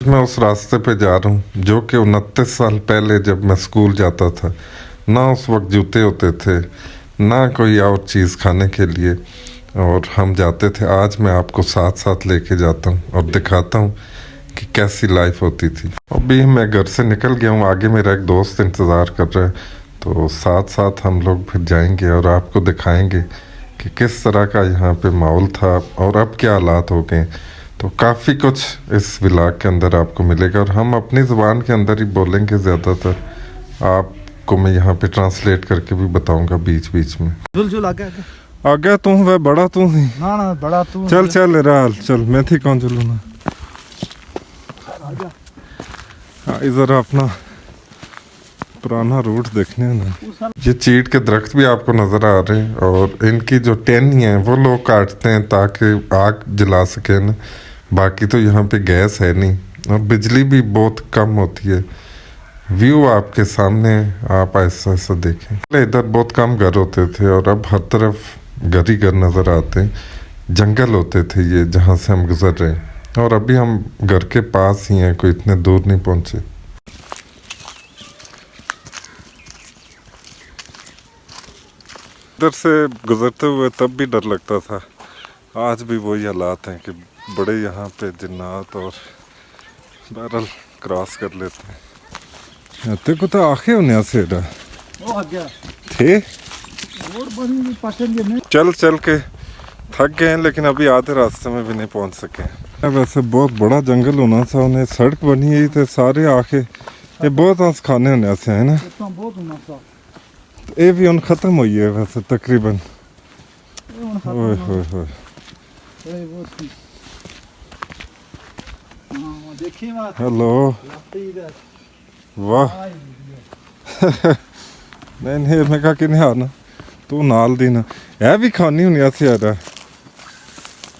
मैं उस रास्ते पे जा रहा हूँ जो कि 29 साल पहले जब मैं स्कूल जाता था। ना उस वक्त जूते होते थे, ना कोई और चीज़ खाने के लिए, और हम जाते थे। आज मैं आपको साथ साथ लेके जाता हूँ और दिखाता हूँ कि कैसी लाइफ होती थी। अभी मैं घर से निकल गया हूँ, आगे मेरा एक दोस्त इंतज़ार कर रहा है, तो साथ साथ हम लोग फिर जाएंगे और आपको दिखाएंगे कि किस तरह का यहाँ पे माहौल था और अब क्या हालात हो गए। तो काफ़ी कुछ इस व्लॉग के अंदर आपको मिलेगा और हम अपनी ज़ुबान के अंदर ही बोलेंगे ज़्यादातर। आपको मैं यहाँ पे ट्रांसलेट करके भी बताऊंगा बीच बीच में। झुल झुल आगे आगे आगे तू वह बड़ा तू ही। ना ना बड़ा तू चल चल राल चल, मैं थी कौन चलू ना। इधर अपना पुराना रूट देखने ना। ये चीड़ के दरख्त भी आपको नज़र आ रहे हैं और इनकी जो टहनी है वो लोग काटते हैं ताकि आग जला सकें ना। बाकी तो यहाँ पे गैस है नहीं और बिजली भी बहुत कम होती है। व्यू आपके सामने, आप ऐसा ऐसा देखें। पहले इधर बहुत कम घर होते थे और अब हर तरफ घर ही घर नज़र आते हैं। जंगल होते थे ये जहाँ से हम गुजर रहे हैं, और अभी हम घर के पास ही हैं, कोई इतने दूर नहीं पहुँचे। इधर से गुजरते हुए तब भी डर लगता था, आज भी वही हालात हैं कि बड़े यहाँ पे जिन्नात और बहरहाल क्रॉस कर लेते हैं। तेरे को तो आखे होने से थे चल चल के थक गए हैं, लेकिन अभी आधे रास्ते में भी नहीं पहुंच सके हैं। वैसे बहुत बड़ा जंगल होना था, उन्हें सड़क बनी है तो सारे आके ये बहुत हंस खाने होने से है ना। ये भी उन खत्म हुई है वैसे तकरीबन। ओए होए होए हेलो वाह नहीं मैं कहा कि नहीं आना तू नाल दी ना है भी खानी होनी ऐसे यार है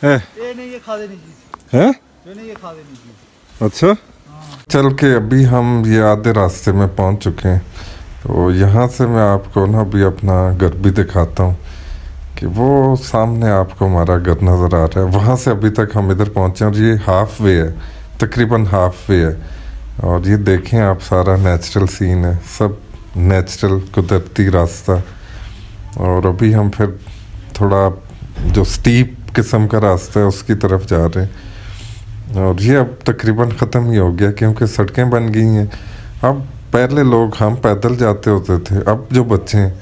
ये खा देनी है ये खा देनी। अच्छा चल के अभी हम ये आधे रास्ते में पहुंच चुके हैं। तो यहाँ से मैं आपको ना अभी अपना घर भी दिखाता हूँ कि वो सामने आपको हमारा घर नज़र आ रहा है। वहाँ से अभी तक हम इधर पहुँचे और ये हाफ वे है, तकरीबन हाफ वे है। और ये देखें आप, सारा नेचुरल सीन है, सब नेचुरल कुदरती रास्ता। और अभी हम फिर थोड़ा जो स्टीप किस्म का रास्ता है उसकी तरफ जा रहे हैं। और ये अब तकरीबन ख़त्म ही हो गया क्योंकि सड़कें बन गई हैं। अब पहले लोग हम पैदल जाते होते थे, अब जो बच्चे हैं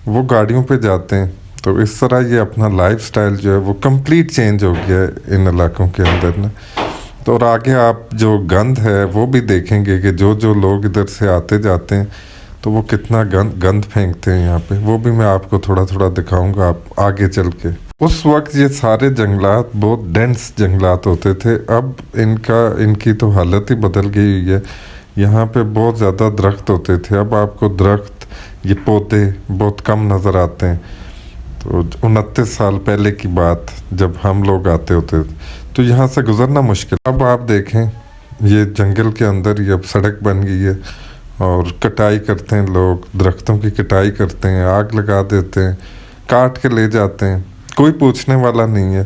वो गाड़ियों पे जाते हैं। तो इस तरह ये अपना लाइफस्टाइल जो है वो कंप्लीट चेंज हो गया है इन इलाकों के अंदर ना। तो और आगे आप जो गंद है वो भी देखेंगे कि जो जो लोग इधर से आते जाते हैं तो वो कितना गंद फेंकते हैं यहाँ पे, वो भी मैं आपको थोड़ा थोड़ा दिखाऊंगा आप आगे चल के। उस वक्त ये सारे जंगलात बहुत डेंस जंगलात होते थे, अब इनकी तो हालत ही बदल गई हुई है। यहाँ पे बहुत ज़्यादा दरख्त होते थे, अब आपको दरख्त ये पौधे बहुत कम नज़र आते हैं। तो 29 साल पहले की बात जब हम लोग आते होते थे तो यहाँ से गुज़रना मुश्किल। अब आप देखें ये जंगल के अंदर ये अब सड़क बन गई है और कटाई करते हैं लोग, दरख्तों की कटाई करते हैं, आग लगा देते हैं, काट के ले जाते हैं। कोई पूछने वाला नहीं है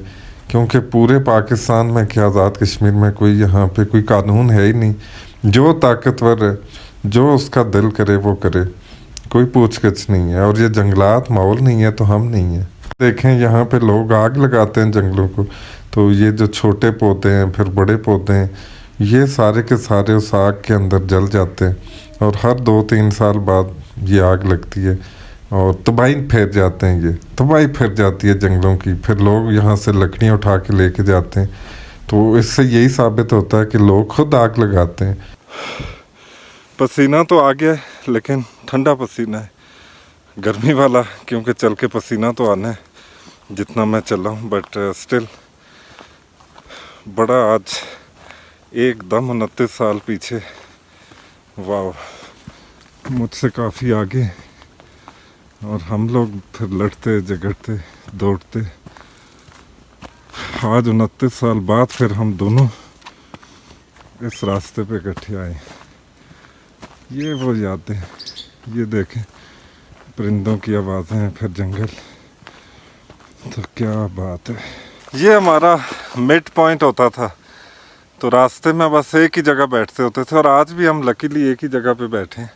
क्योंकि पूरे पाकिस्तान में क्या आज़ाद कश्मीर में कोई यहाँ पे कोई कानून है ही नहीं। जो ताकतवर है, जो उसका दिल करे वो करे, कोई पूछ-गछ नहीं है। और ये जंगलात माहौल नहीं है तो हम नहीं है। देखें यहाँ पे लोग आग लगाते हैं जंगलों को, तो ये जो छोटे पौधे हैं फिर बड़े पौधे हैं ये सारे के सारे उस आग के अंदर जल जाते हैं और हर 2-3 साल बाद ये आग लगती है और तबाही फैल जाते हैं। ये तबाही फैल जाती है जंगलों की, फिर लोग यहाँ से लकड़ियाँ उठा के लेके जाते हैं। तो इससे यही साबित होता है कि लोग खुद आग लगाते हैं। पसीना तो आ गया है लेकिन ठंडा पसीना है, गर्मी वाला, क्योंकि चल के पसीना तो आना है जितना मैं चला हूँ, बट स्टिल बड़ा आज एकदम 29 साल पीछे, वाह मुझसे काफ़ी आगे। और हम लोग फिर लड़ते झगड़ते दौड़ते, आज 29 साल बाद फिर हम दोनों इस रास्ते पे इकट्ठे आए। ये वो यादें, ये देखें परिंदों की आवाज़ें, फिर जंगल, तो क्या बात है। ये हमारा मिड पॉइंट होता था तो रास्ते में बस एक ही जगह बैठते होते थे और आज भी हम लकीली एक ही जगह पे बैठे हैं।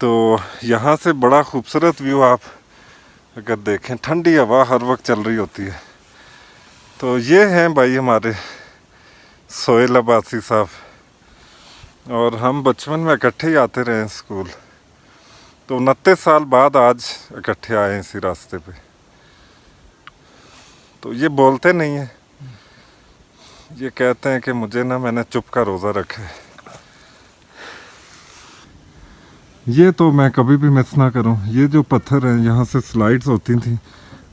तो यहाँ से बड़ा खूबसूरत व्यू आप अगर देखें, ठंडी हवा हर वक्त चल रही होती है। तो ये हैं भाई हमारे सोहेल अब्बासी साहब, और हम बचपन में इकट्ठे ही आते रहे हैं स्कूल। तो 29 साल बाद आज इकट्ठे आए हैं इसी रास्ते पे। तो ये बोलते नहीं हैं, ये कहते हैं कि मुझे ना, मैंने चुप का रोज़ा रखा है। ये तो मैं कभी भी मिस ना करूं। ये जो पत्थर हैं, यहाँ से स्लाइड्स होती थी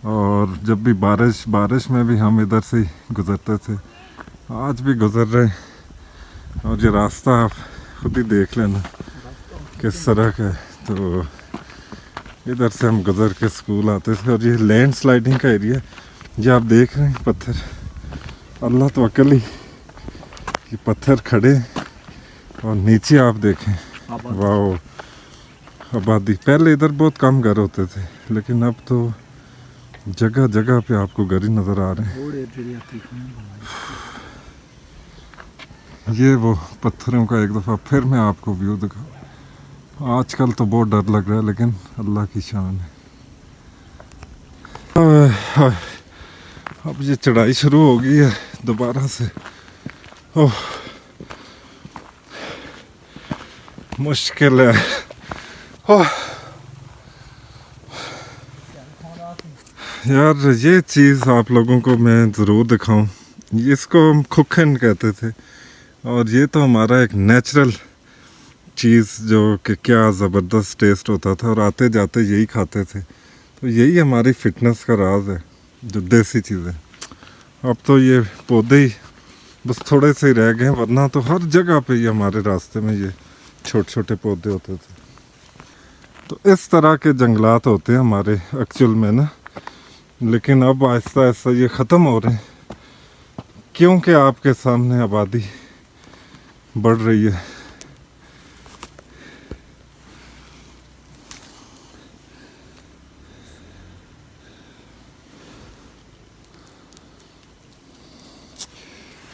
और जब भी बारिश में भी हम इधर से ही गुज़रते थे। आज भी गुज़र रहे हैं और ये रास्ता आप खुद ही देख लेना किस तरह का है। तो इधर से हम गुज़र के स्कूल आते थे और ये लैंड स्लाइडिंग का एरिया, ये आप देख रहे हैं पत्थर, अल्लाह तो अकल ही, ये पत्थर खड़े और नीचे आप देखें, वाह आबादी। पहले इधर बहुत कम घर होते थे, लेकिन अब तो जगह जगह पे आपको घर ही नज़र आ रहे हैं। ये वो पत्थरों का एक दफ़ा फिर मैं आपको व्यू दिखाऊं। आजकल तो बहुत डर लग रहा है, लेकिन अल्लाह की शान है। अब ये चढ़ाई शुरू हो गई है दोबारा से। ओह मुश्किल है। ओह यार, ये चीज़ आप लोगों को मैं ज़रूर दिखाऊं। इसको हम खुखन कहते थे और ये तो हमारा एक नेचुरल चीज़ जो कि क्या ज़बरदस्त टेस्ट होता था और आते जाते यही खाते थे। तो यही हमारी फ़िटनेस का राज है, जो देसी चीज़ें। अब तो ये पौधे ही बस थोड़े से ही रह गए, वरना तो हर जगह पे ये हमारे रास्ते में ये छोटे छोटे पौधे होते थे। तो इस तरह के जंगलात होते हैं हमारे एक्चुअल में ना, लेकिन अब आहिस्ता आहिस्ता ये ख़त्म हो रहे हैं क्योंकि आपके सामने आबादी बढ़ रही है।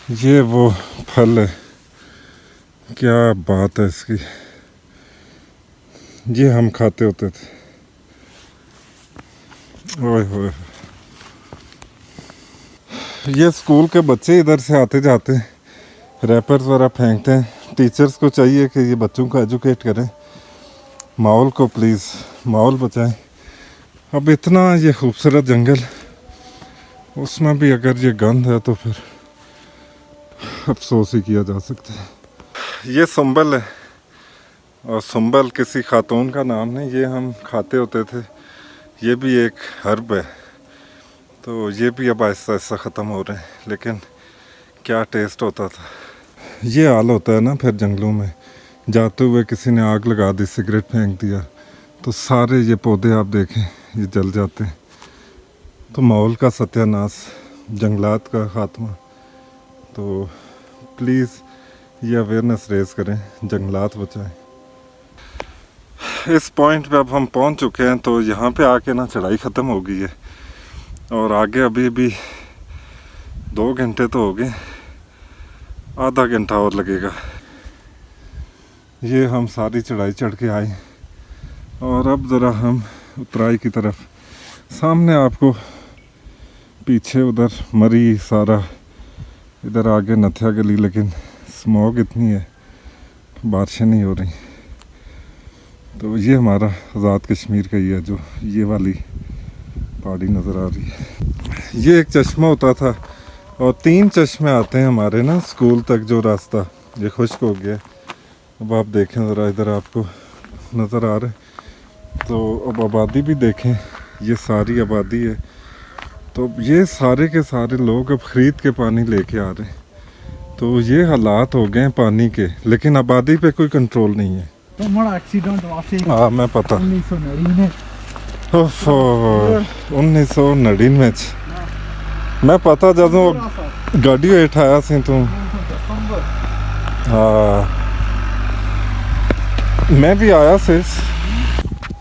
ये वो फल है, क्या बात है इसकी, ये हम खाते होते थे। ओए होए, ये स्कूल के बच्चे इधर से आते जाते रैपर्स वगैरह फेंकते हैं। टीचर्स को चाहिए कि ये बच्चों को एजुकेट करें, माहौल को प्लीज़ माहौल बचाएं। अब इतना ये खूबसूरत जंगल, उसमें भी अगर ये गंद है तो फिर अफसोस ही किया जा सकता है। ये सुंबल है और सुंबल किसी खातून का नाम नहीं, ये हम खाते होते थे। ये भी एक हर्ब है। तो ये भी अब आहिस्ता आहिस्ता ख़त्म हो रहे हैं, लेकिन क्या टेस्ट होता था। ये हाल होता है ना फिर जंगलों में, जाते हुए किसी ने आग लगा दी, सिगरेट फेंक दिया, तो सारे ये पौधे आप देखें ये जल जाते हैं। तो माहौल का सत्यानाश, जंगलात का ख़ात्मा। तो प्लीज़ ये अवेयरनेस रेज़ करें, जंगलात बचाएं। इस पॉइंट पे अब हम पहुंच चुके हैं, तो यहाँ पे आके ना चढ़ाई ख़त्म हो गई है और आगे अभी भी 2 घंटे तो हो गए, आधा घंटा और लगेगा। ये हम सारी चढ़ाई चढ़ के आए और अब ज़रा हम उतराई की तरफ। सामने आपको पीछे उधर मरी सारा, इधर आगे नथिया गली, लेकिन स्मॉग इतनी है, बारिशें नहीं हो रही। तो ये हमारा आज़ाद कश्मीर का ही है, जो ये वाली पहाड़ी नज़र आ रही है। ये एक चश्मा होता था और 3 चश्मे आते हैं हमारे ना स्कूल तक, जो रास्ता ये खुश्क हो गया। अब आप देखें ज़रा, इधर आपको नज़र आ रहा है। तो अब आबादी भी देखें, ये सारी आबादी है। तो ये सारे के सारे लोग अब ख़रीद के पानी लेके आ रहे हैं। तो ये हालात हो गए हैं पानी के, लेकिन आबादी पे कोई कंट्रोल नहीं है। तो बड़ा एक्सीडेंट हुआ फिर। हाँ मैं पता, 1999 में मैं पता जदों गाड़ी हेठ आया सी तू। हाँ मैं भी आया से।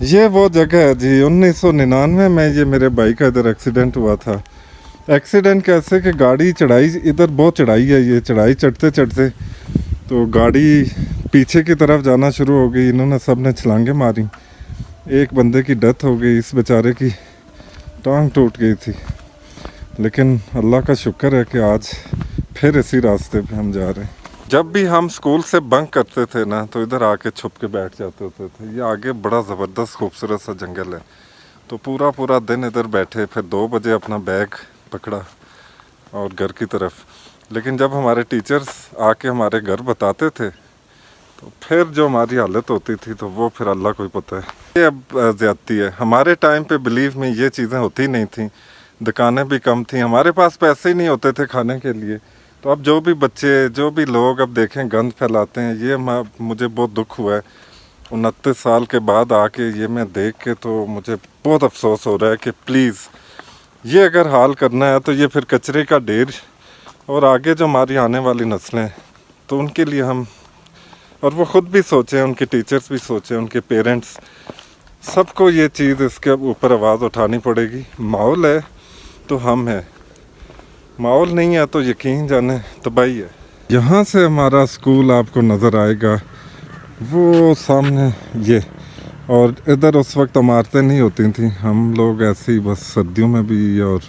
ये वो जगह है जी, 1999 में ये मेरे भाई का इधर एक्सीडेंट हुआ था एक्सीडेंट कैसे कि गाड़ी चढ़ाई, इधर बहुत चढ़ाई है, ये चढ़ाई चढ़ते चढ़ते तो गाड़ी पीछे की तरफ जाना शुरू हो गई। इन्होंने सब ने छलांगे मारी, एक बंदे की डेथ हो गई, इस बेचारे की टांग टूट गई थी। लेकिन अल्लाह का शुक्र है कि आज फिर इसी रास्ते पे हम जा रहे हैं। जब भी हम स्कूल से बंक करते थे ना तो इधर आके छुप के बैठ जाते होते थे। ये आगे बड़ा ज़बरदस्त खूबसूरत सा जंगल है, तो पूरा पूरा दिन इधर बैठे, फिर 2 बजे अपना बैग पकड़ा और घर की तरफ। लेकिन जब हमारे टीचर्स आके हमारे घर बताते थे तो फिर जो हमारी हालत होती थी तो वो फिर अल्लाह को ही पता है। ये अब ज़्यादती है। हमारे टाइम पे बिलीव में ये चीज़ें होती नहीं थी, दुकानें भी कम थी, हमारे पास पैसे ही नहीं होते थे खाने के लिए। तो अब जो भी बच्चे, जो भी लोग अब देखें गंद फैलाते हैं, ये मुझे बहुत दुख हुआ है 29 साल के बाद आके ये मैं देख के, तो मुझे बहुत अफसोस हो रहा है कि प्लीज़ ये अगर हाल करना है तो ये फिर कचरे का ढेर, और आगे जो हमारी आने वाली नस्लें तो उनके लिए हम, और वो ख़ुद भी सोचें, उनके टीचर्स भी सोचें, उनके पेरेंट्स, सबको ये चीज़ इसके ऊपर आवाज़ उठानी पड़ेगी। माहौल है तो हम हैं, माहौल नहीं है तो यकीन जाने तबाही है। यहाँ से हमारा स्कूल आपको नज़र आएगा वो सामने ये, और इधर उस वक्त इमारतें नहीं होती थी, हम लोग ऐसे ही बस सर्दियों में भी और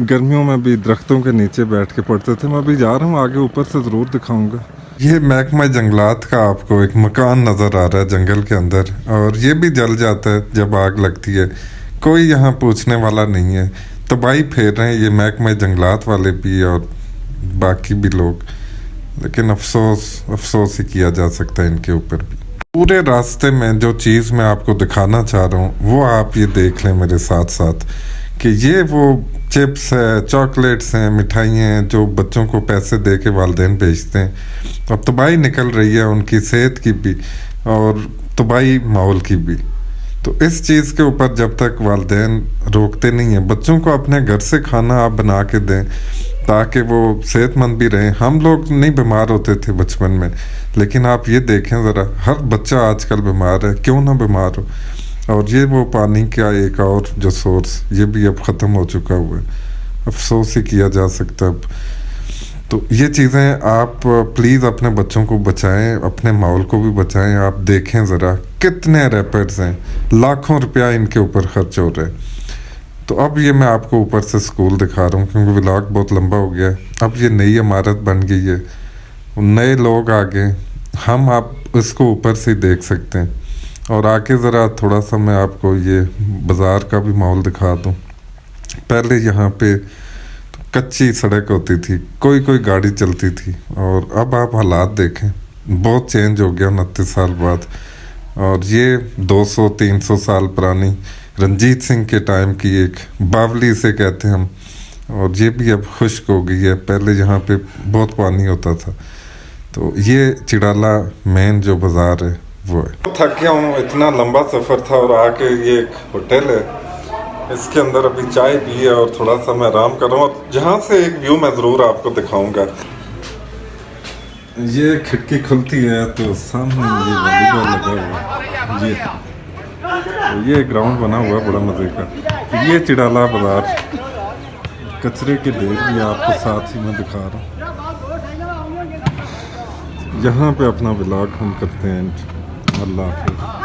गर्मियों में भी दरख्तों के नीचे बैठ के पढ़ते थे। मैं अभी जा रहा हूँ आगे, ऊपर से ज़रूर दिखाऊंगा। ये महकमा जंगलात का आपको एक मकान नज़र आ रहा है जंगल के अंदर, और ये भी जल जाता है जब आग लगती है। कोई यहाँ पूछने वाला नहीं है, तबाही फेर रहे हैं ये महकमा जंगलात वाले भी और बाकी भी लोग। लेकिन अफसोस ही किया जा सकता है इनके ऊपर भी। पूरे रास्ते में जो चीज़ मैं आपको दिखाना चाह रहा हूँ वो आप ये देख लें मेरे साथ साथ, कि ये वो चिप्स है, चॉकलेट्स हैं, मिठाइयाँ हैं जो बच्चों को पैसे दे के वालिदैन बेचते हैं। अब तबाही निकल रही है उनकी सेहत की भी और तबाही माहौल की भी। तो इस चीज़ के ऊपर जब तक वालिदैन रोकते नहीं हैं, बच्चों को अपने घर से खाना आप बना के दें ताकि वो सेहतमंद भी रहें। हम लोग नहीं बीमार होते थे बचपन में, लेकिन आप ये देखें ज़रा, हर बच्चा आजकल बीमार है, क्यों ना बीमार हो। और ये वो पानी का एक और जो सोर्स, ये भी अब ख़त्म हो चुका हुआ है, अफसोस ही किया जा सकता है अब। तो ये चीज़ें आप प्लीज़ अपने बच्चों को बचाएं, अपने माहौल को भी बचाएं। आप देखें ज़रा कितने रैपर्स हैं, लाखों रुपया इनके ऊपर खर्च हो रहा है। तो अब ये मैं आपको ऊपर से स्कूल दिखा रहा हूँ क्योंकि व्लॉग बहुत लंबा हो गया है। अब ये नई इमारत बन गई है, नए लोग आ गए, हम आप इसको ऊपर से देख सकते हैं। और आके ज़रा थोड़ा सा मैं आपको ये बाज़ार का भी माहौल दिखा दूँ। पहले यहाँ पे कच्ची सड़क होती थी, कोई कोई गाड़ी चलती थी, और अब आप हालात देखें, बहुत चेंज हो गया 29 साल बाद। और ये 200-300 साल पुरानी रंजीत सिंह के टाइम की एक बावली से कहते हैं हम, और ये भी अब खुश्क हो गई है। पहले यहाँ पे बहुत पानी होता था। तो ये चिड़ाला मेन जो बाज़ार है वो है। थक गया हूँ, इतना लंबा सफ़र था, और आके ये एक होटल है, इसके अंदर अभी चाय पी है और थोड़ा सा मैं आराम कर रहा हूँ। जहाँ से एक व्यू मैं ज़रूर आपको दिखाऊंगा। ये खिड़की खुलती है तो सामने ये वॉलीबॉल लगा हुआ है, ये ग्राउंड बना हुआ बड़ा मज़े का। ये चिड़ाला बाज़ार, कचरे के ढेर भी आपको साथ ही मैं दिखा रहा हूँ। यहाँ पे अपना व्लॉग हम करते हैं। अल्लाह हाफ़िज़।